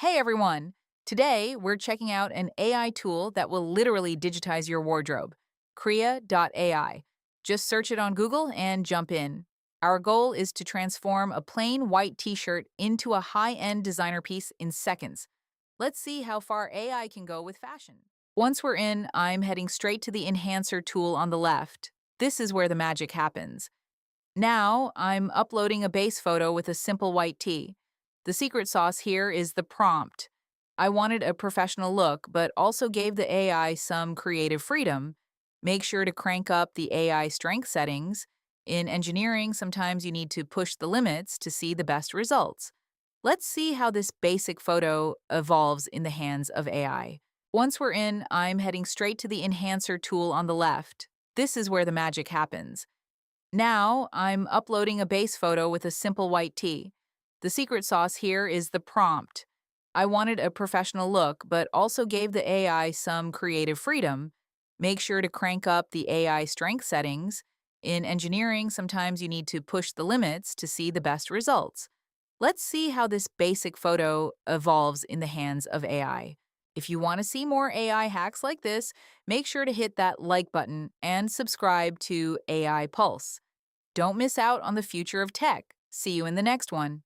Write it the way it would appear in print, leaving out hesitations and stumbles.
Hey everyone! Today we're checking out an AI tool that will literally digitize your wardrobe, Krea.ai. Just search it on Google and jump in. Our goal is to transform a plain white t-shirt into a high-end designer piece in seconds. Let's see how far AI can go with fashion. Once we're in, I'm heading straight to the enhancer tool on the left. This is where the magic happens. Now, I'm uploading a base photo with a simple white tee. The secret sauce here is the prompt. I wanted a professional look, but also gave the AI some creative freedom. Make sure to crank up the AI strength settings. In engineering, sometimes you need to push the limits to see the best results. Let's see how this basic photo evolves in the hands of AI. Once we're in, I'm heading straight to the enhancer tool on the left. This is where the magic happens. Now, I'm uploading a base photo with a simple white tee. The secret sauce here is the prompt. I wanted a professional look, but also gave the AI some creative freedom. Make sure to crank up the AI strength settings. In engineering, sometimes you need to push the limits to see the best results. Let's see how this basic photo evolves in the hands of AI. If you want to see more AI hacks like this, make sure to hit that like button and subscribe to AI Pulse. Don't miss out on the future of tech. See you in the next one.